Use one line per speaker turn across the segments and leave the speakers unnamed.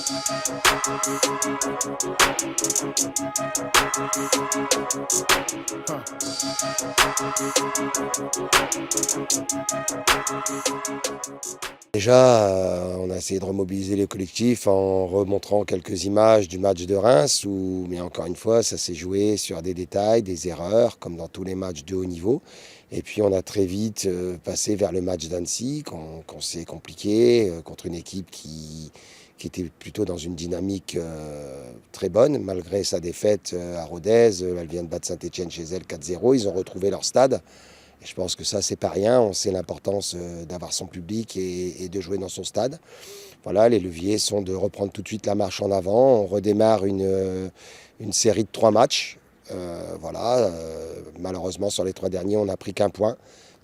Déjà, on a essayé de remobiliser les collectifs en remontrant quelques images du match de Reims, mais encore une fois, ça s'est joué sur des détails, des erreurs, comme dans tous les matchs de haut niveau. Et puis on a très vite passé vers le match d'Annecy, qu'on s'est compliqué, contre une équipe qui était plutôt dans une dynamique très bonne, malgré sa défaite à Rodez. Elle vient de battre Saint-Etienne chez elle 4-0, ils ont retrouvé leur stade. Et je pense que ça, c'est pas rien. On sait l'importance d'avoir son public et de jouer dans son stade. Voilà, les leviers sont de reprendre tout de suite la marche en avant. On redémarre une série de 3 matchs. Malheureusement, sur les 3 derniers, on n'a pris qu'un point.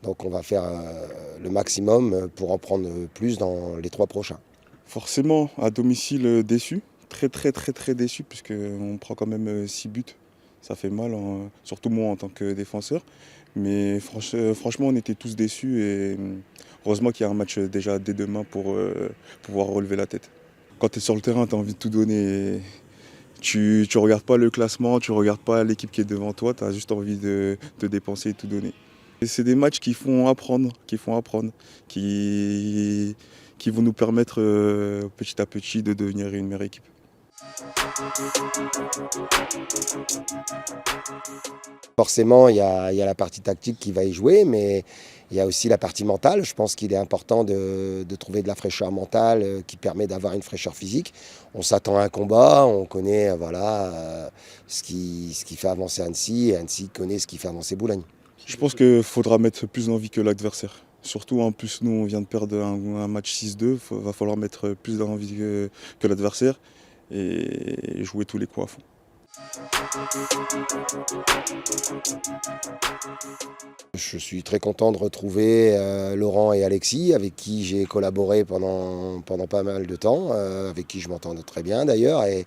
Donc on va faire le maximum pour en prendre plus dans les 3 prochains.
Forcément, à domicile, déçu. Très, très, très, très déçu, puisqu'on prend quand même 6 buts. Ça fait mal, surtout moi en tant que défenseur. Mais franchement, on était tous déçus et heureusement qu'il y a un match déjà dès demain pour pouvoir relever la tête. Quand tu es sur le terrain, tu as envie de tout donner. Tu ne regardes pas le classement, tu ne regardes pas l'équipe qui est devant toi, tu as juste envie de te dépenser et tout donner. Et c'est des matchs qui font apprendre, qui vont nous permettre petit à petit de devenir une meilleure équipe.
Forcément, il y a la partie tactique qui va y jouer, mais il y a aussi la partie mentale. Je pense qu'il est important de trouver de la fraîcheur mentale qui permet d'avoir une fraîcheur physique. On s'attend à un combat, on connaît ce qui fait avancer Annecy, et Annecy connaît ce qui fait avancer Boulogne.
Je pense qu'il faudra mettre plus d'envie que l'adversaire. Surtout, en plus, nous, on vient de perdre un match 6-2. Il va falloir mettre plus d'envie que l'adversaire et jouer tous les coups à fond.
Je suis très content de retrouver Laurent et Alexis, avec qui j'ai collaboré pendant pas mal de temps, avec qui je m'entends très bien d'ailleurs, et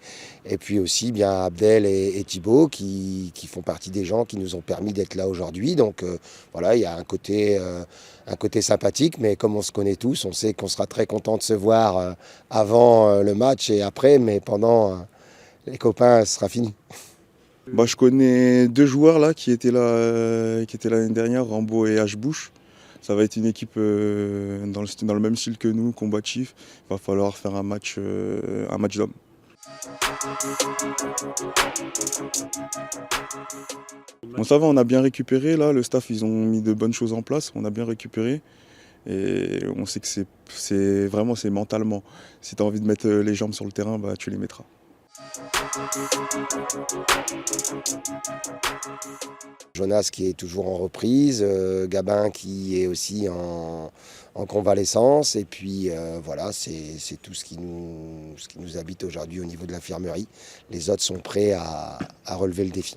puis aussi bien Abdel et Thibaut qui font partie des gens qui nous ont permis d'être là aujourd'hui. Donc voilà, il y a un côté sympathique, mais comme on se connaît tous, on sait qu'on sera très content de se voir avant le match et après, mais pendant les copains, ce sera fini.
Je connais 2 joueurs là qui étaient l'année dernière, Rambo et H-Bush. Ça va être une équipe dans le même style que nous, combatif. Il va falloir faire un match d'hommes. Bon, ça va, on a bien récupéré là. Le staff, ils ont mis de bonnes choses en place. On a bien récupéré. Et on sait que c'est mentalement. Si tu as envie de mettre les jambes sur le terrain, tu les mettras.
Jonas qui est toujours en reprise, Gabin qui est aussi en convalescence, et puis voilà, c'est tout ce qui nous habite aujourd'hui au niveau de l'infirmerie. Les autres sont prêts à relever le défi.